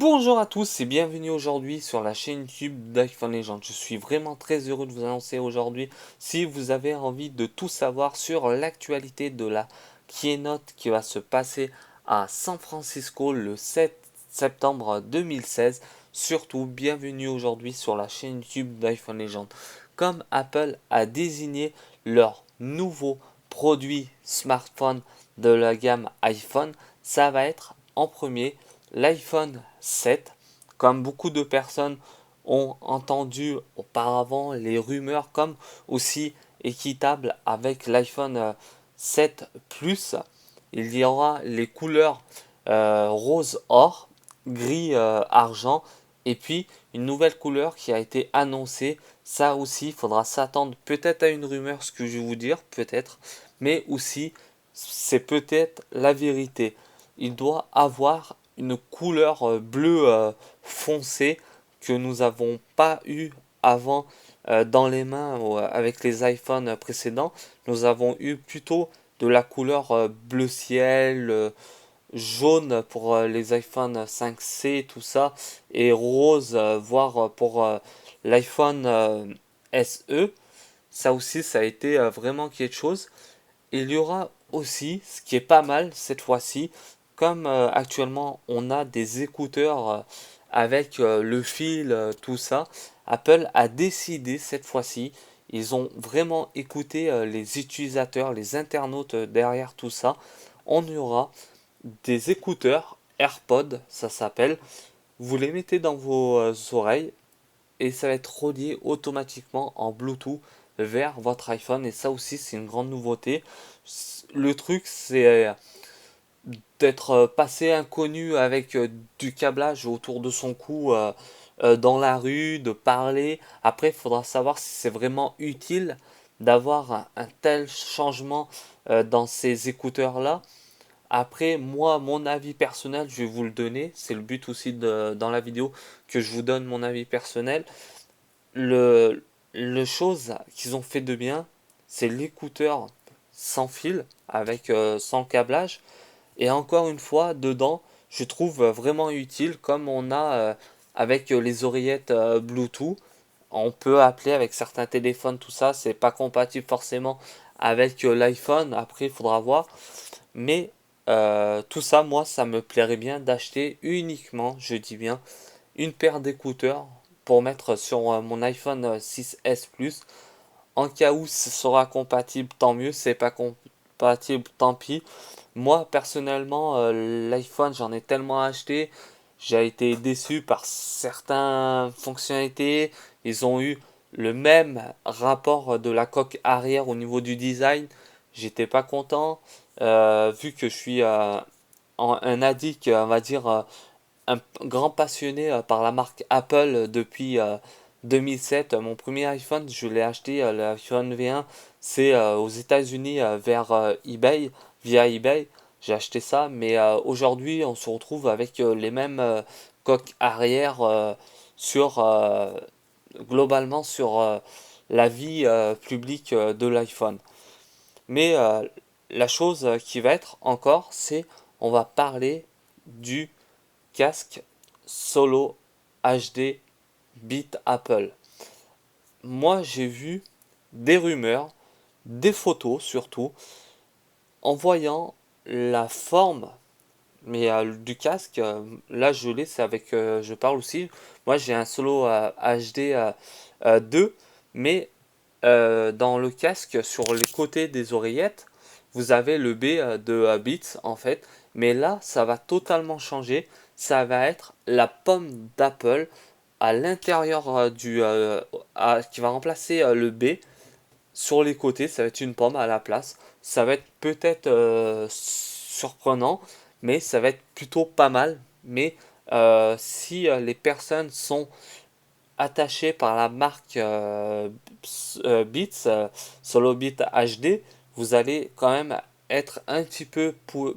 Bonjour à tous et bienvenue aujourd'hui sur la chaîne YouTube d'iPhone Legend. Je suis vraiment très heureux de vous annoncer aujourd'hui, si vous avez envie de tout savoir sur l'actualité de la keynote qui va se passer à San Francisco le 7 septembre 2016. Surtout, bienvenue aujourd'hui sur la chaîne YouTube d'iPhone Legend. Comme Apple a désigné leur nouveau produit smartphone de la gamme iPhone, ça va être en premier l'iPhone 7. Comme beaucoup de personnes ont entendu auparavant les rumeurs, comme aussi équitable avec l'iPhone 7 Plus, il y aura les couleurs rose or, gris argent, et puis une nouvelle couleur qui a été annoncée. Ça aussi, il faudra s'attendre peut-être à une rumeur, ce que je vais vous dire, peut-être, mais aussi c'est peut-être la vérité. Il doit avoir une couleur bleu foncé que nous n'avons pas eu avant dans les mains avec les iPhones précédents. Nous avons eu plutôt de la couleur bleu ciel, jaune pour les iPhone 5C, tout ça, et rose, voire pour l'iPhone SE. Ça aussi, ça a été vraiment quelque chose. Il y aura aussi, ce qui est pas mal cette fois-ci, comme actuellement on a des écouteurs avec le fil, tout ça, Apple a décidé cette fois-ci, ils ont vraiment écouté les utilisateurs, les internautes derrière tout ça, on y aura des écouteurs AirPods, ça s'appelle, vous les mettez dans vos oreilles et ça va être relié automatiquement en Bluetooth vers votre iPhone et ça aussi c'est une grande nouveauté. Le truc c'est d'être passé inconnu avec du câblage autour de son cou dans la rue, de parler. Après, il faudra savoir si c'est vraiment utile d'avoir un tel changement dans ces écouteurs-là. Après, moi, mon avis personnel, je vais vous le donner. C'est le but aussi dans la vidéo que je vous donne mon avis personnel. Le chose qu'ils ont fait de bien, c'est l'écouteur sans fil, avec sans câblage. Et encore une fois, dedans, je trouve vraiment utile, comme on a avec les oreillettes Bluetooth. On peut appeler avec certains téléphones, tout ça. C'est pas compatible forcément avec l'iPhone. Après, il faudra voir. Mais tout ça, moi, ça me plairait bien d'acheter uniquement, je dis bien, une paire d'écouteurs pour mettre sur mon iPhone 6S Plus. En cas où ce sera compatible, tant mieux. C'est pas compatible, tant pis. Moi, personnellement, l'iPhone, j'en ai tellement acheté. J'ai été déçu par certaines fonctionnalités. Ils ont eu le même rapport de la coque arrière au niveau du design. J'étais pas content. Vu que je suis un addict, on va dire, un grand passionné par la marque Apple depuis 2007. Mon premier iPhone, je l'ai acheté, l'iPhone V1, c'est aux États-Unis vers eBay, via eBay. J'ai acheté ça, mais aujourd'hui, on se retrouve avec les mêmes coques arrière sur globalement sur la vie publique de l'iPhone. Mais la chose qui va être encore, c'est on va parler du casque Solo HD Beat Apple. Moi, j'ai vu des rumeurs, des photos surtout, en voyant la forme mais du casque, là je l'ai, c'est avec, je parle aussi. Moi j'ai un Solo HD 2, mais dans le casque, sur les côtés des oreillettes, vous avez le B de Beats en fait. Mais là, ça va totalement changer. Ça va être la pomme d'Apple à l'intérieur qui va remplacer le B sur les côtés. Ça va être une pomme à la place. Ça va être peut-être surprenant, mais ça va être plutôt pas mal. Mais si les personnes sont attachées par la marque Beats, Solo Beat HD, vous allez quand même être un petit peu,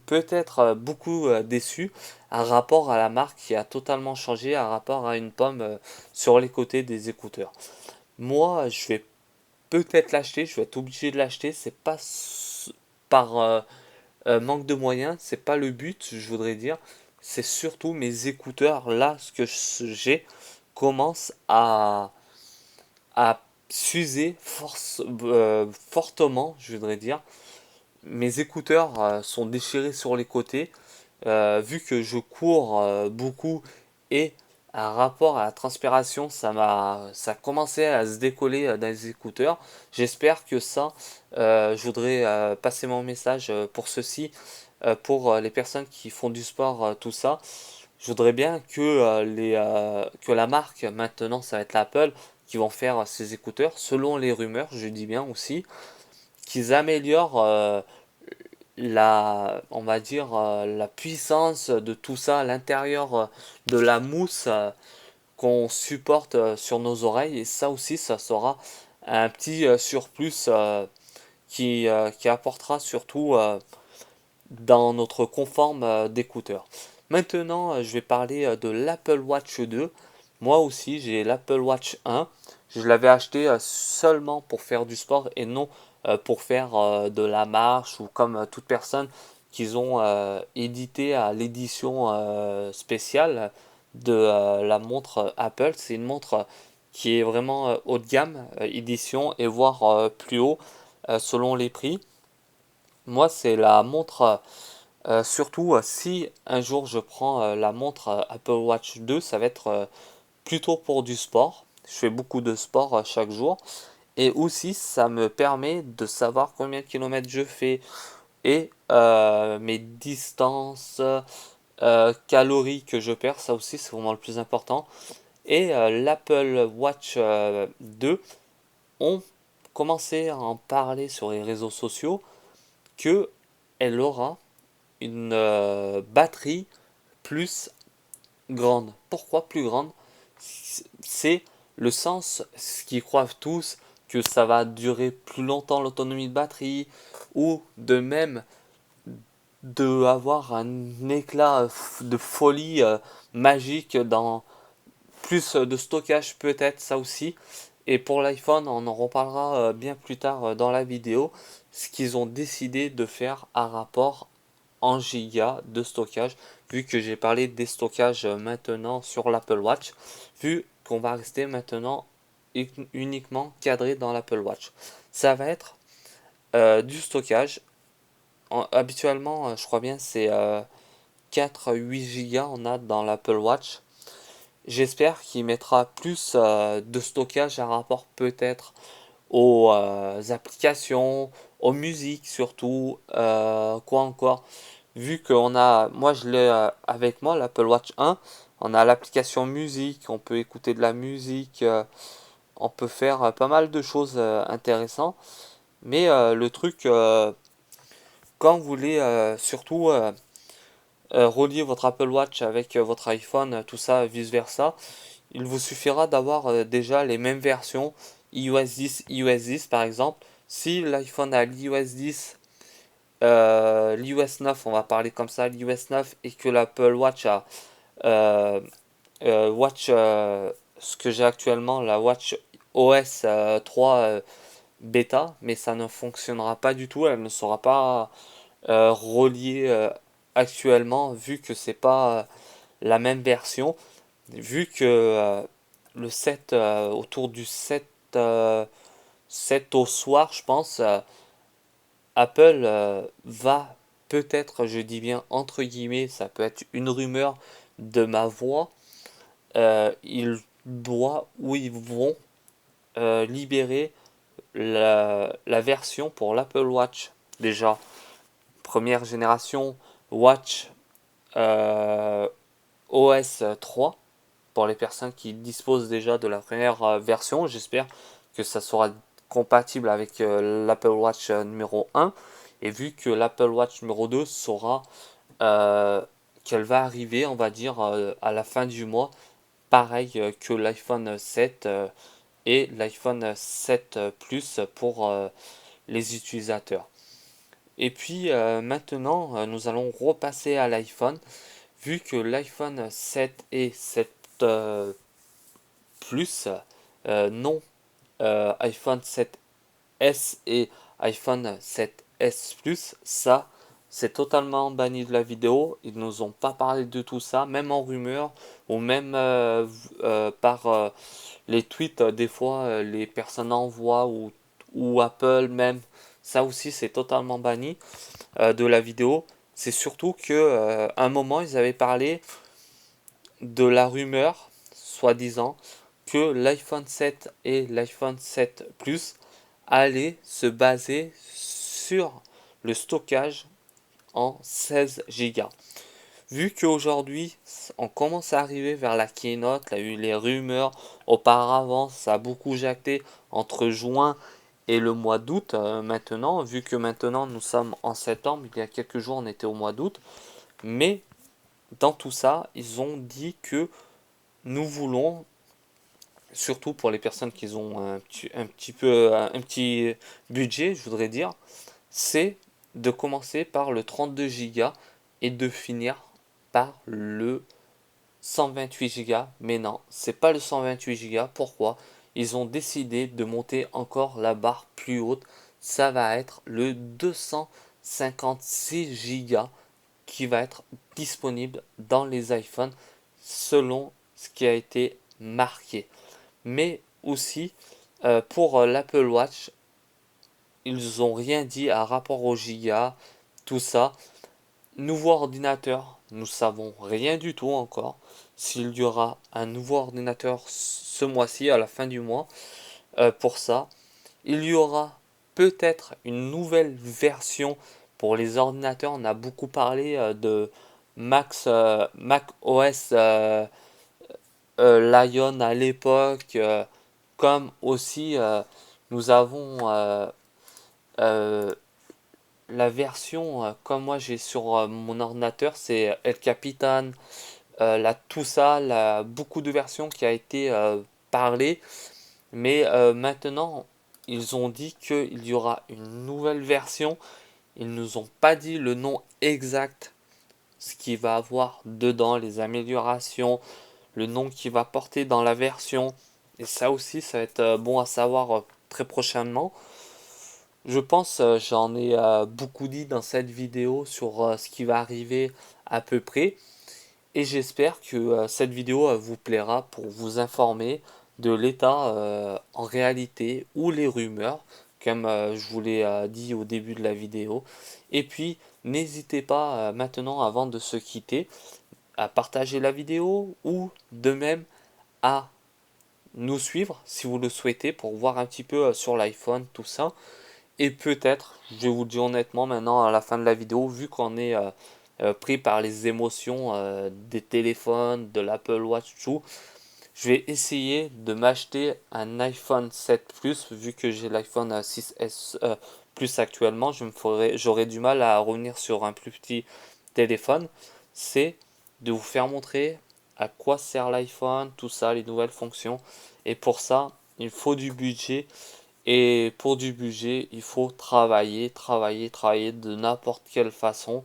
peut-être beaucoup déçu à rapport à la marque qui a totalement changé, à rapport à une pomme sur les côtés des écouteurs. Moi, je vais peut-être l'acheter, je vais être obligé de l'acheter, c'est pas par manque de moyens, c'est pas le but, je voudrais dire. c'est surtout mes écouteurs. Là, ce que j'ai commence à s'user fortement, je voudrais dire. Mes écouteurs sont déchirés sur les côtés. Vu que je cours beaucoup et un rapport à la transpiration, ça a commencé à se décoller dans les écouteurs. J'espère que ça, je voudrais passer mon message pour ceci, pour les personnes qui font du sport, tout ça. Je voudrais bien que la marque, maintenant ça va être l'Apple, qui vont faire ces écouteurs, selon les rumeurs, je dis bien aussi, qu'ils améliorent on va dire, la puissance de tout ça à l'intérieur de la mousse qu'on supporte sur nos oreilles. Et ça aussi, ça sera un petit surplus qui apportera surtout dans notre conforme d'écouteurs. Maintenant, je vais parler de l'Apple Watch 2. Moi aussi, j'ai l'Apple Watch 1. Je l'avais acheté seulement pour faire du sport et non pour faire de la marche ou comme toute personne qu'ils ont édité à l'édition spéciale de la montre Apple. C'est une montre qui est vraiment haut de gamme, édition et voire plus haut selon les prix. Moi, c'est la montre, surtout si un jour je prends la montre Apple Watch 2, ça va être plutôt pour du sport. Je fais beaucoup de sport chaque jour. Et aussi, ça me permet de savoir combien de kilomètres je fais et mes distances, calories que je perds. Ça aussi, c'est vraiment le plus important. Et l'Apple Watch 2 ont commencé à en parler sur les réseaux sociaux que elle aura une batterie plus grande. Pourquoi plus grande? C'est le sens, ce qu'ils croient tous, que ça va durer plus longtemps l'autonomie de batterie, ou de même de avoir un éclat de folie magique dans plus de stockage peut-être, ça aussi. Et pour l'iPhone, on en reparlera bien plus tard dans la vidéo, ce qu'ils ont décidé de faire à rapport en giga de stockage, vu que j'ai parlé des stockages maintenant sur l'Apple Watch, vu qu'on va rester maintenant uniquement cadré dans l'Apple Watch. Ça va être du stockage. Habituellement, je crois bien, c'est 4 à 8 Go on a dans l'Apple Watch. J'espère qu'il mettra plus de stockage à rapport peut-être aux applications, aux musiques surtout, quoi encore. Vu qu'on a, moi je l'ai avec moi, l'Apple Watch 1, on a l'application musique, on peut écouter de la musique, on peut faire pas mal de choses intéressantes. Mais le truc, quand vous voulez surtout relier votre Apple Watch avec votre iPhone, tout ça, vice-versa, il vous suffira d'avoir déjà les mêmes versions iOS 10, iOS 10 par exemple. Si l'iPhone a l'iOS 10, l'iOS 9, on va parler comme ça, l'iOS 9, et que l'Apple Watch a euh, ce que j'ai actuellement, la Watch OS 3 bêta, mais ça ne fonctionnera pas du tout, elle ne sera pas reliée actuellement, vu que c'est pas la même version, vu que le 7, autour du 7, 7 au soir, je pense, Apple va peut-être, je dis bien entre guillemets, ça peut être une rumeur de ma voix, ils vont libérer la version pour l'Apple Watch. Déjà, première génération Watch euh, OS 3 pour les personnes qui disposent déjà de la première version. J'espère que ça sera compatible avec l'Apple Watch numéro 1. Et vu que l'Apple Watch numéro 2 sera qu'elle va arriver, on va dire, à la fin du mois, pareil que l'iPhone 7 et l'iPhone 7 Plus pour les utilisateurs. Et puis maintenant, nous allons repasser à l'iPhone, vu que l'iPhone 7 et 7 Plus, non iPhone 7S et iPhone 7S Plus, ça c'est totalement banni de la vidéo. Ils nous ont pas parlé de tout ça, même en rumeur ou même par les tweets. Des fois, les personnes envoient ou Apple même. Ça aussi, c'est totalement banni de la vidéo. C'est surtout que un moment, ils avaient parlé de la rumeur, soi-disant, que l'iPhone 7 et l'iPhone 7 Plus allaient se baser sur le stockage en 16 Go. Vu qu'aujourd'hui, on commence à arriver vers la keynote, il y a eu les rumeurs, auparavant, ça a beaucoup jacté entre juin et le mois d'août maintenant, vu que maintenant nous sommes en septembre, il y a quelques jours on était au mois d'août, mais dans tout ça, ils ont dit que nous voulons, surtout pour les personnes qui ont un petit budget, je voudrais dire, c'est de commencer par le 32 Go et de finir par le 128 Go. Mais non, c'est pas le 128 Go. Pourquoi? Ils ont décidé de monter encore la barre plus haute. Ça va être le 256 Go qui va être disponible dans les iPhones selon ce qui a été marqué. Mais aussi pour l'Apple Watch, ils ont rien dit à rapport au giga, tout ça. Nouveau ordinateur, nous savons rien du tout encore. S'il y aura un nouveau ordinateur ce mois-ci, à la fin du mois, pour ça, il y aura peut-être une nouvelle version pour les ordinateurs. On a beaucoup parlé de Mac OS Lion à l'époque, comme aussi nous avons euh, la version comme moi j'ai sur mon ordinateur, c'est El Capitan, tout ça, beaucoup de versions qui a été parlé, mais maintenant ils ont dit qu'il y aura une nouvelle version. Ils nous ont pas dit le nom exact, ce qu'il va avoir dedans, les améliorations, le nom qu'il va porter dans la version. Et ça aussi, ça va être bon à savoir très prochainement. Je pense j'en ai beaucoup dit dans cette vidéo sur ce qui va arriver à peu près. Et j'espère que cette vidéo vous plaira pour vous informer de l'état en réalité ou les rumeurs, comme je vous l'ai dit au début de la vidéo. Et puis, n'hésitez pas maintenant, avant de se quitter, à partager la vidéo ou de même à nous suivre si vous le souhaitez pour voir un petit peu sur l'iPhone, tout ça. Et peut-être, je vais vous le dire honnêtement maintenant à la fin de la vidéo, vu qu'on est pris par les émotions des téléphones, de l'Apple Watch, tout, je vais essayer de m'acheter un iPhone 7 Plus, vu que j'ai l'iPhone 6S Plus actuellement, j'aurais du mal à revenir sur un plus petit téléphone. C'est de vous faire montrer à quoi sert l'iPhone, tout ça, les nouvelles fonctions. Et pour ça, il faut du budget. Et pour du budget, il faut travailler, travailler, travailler de n'importe quelle façon.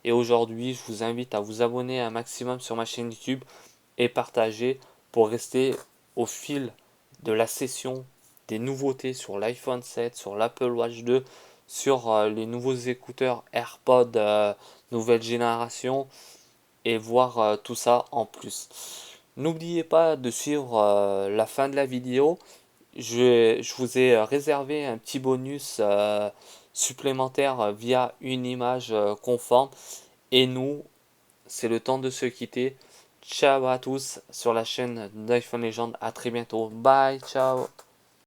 Et aujourd'hui, je vous invite à vous abonner un maximum sur ma chaîne YouTube et partager pour rester au fil de la session des nouveautés sur l'iPhone 7, sur l'Apple Watch 2, sur les nouveaux écouteurs AirPods nouvelle génération et voir tout ça en plus. N'oubliez pas de suivre la fin de la vidéo. Je vous ai réservé un petit bonus supplémentaire via une image conforme. Et nous, c'est le temps de se quitter. Ciao à tous sur la chaîne d'iPhone Legend. À très bientôt. Bye, ciao.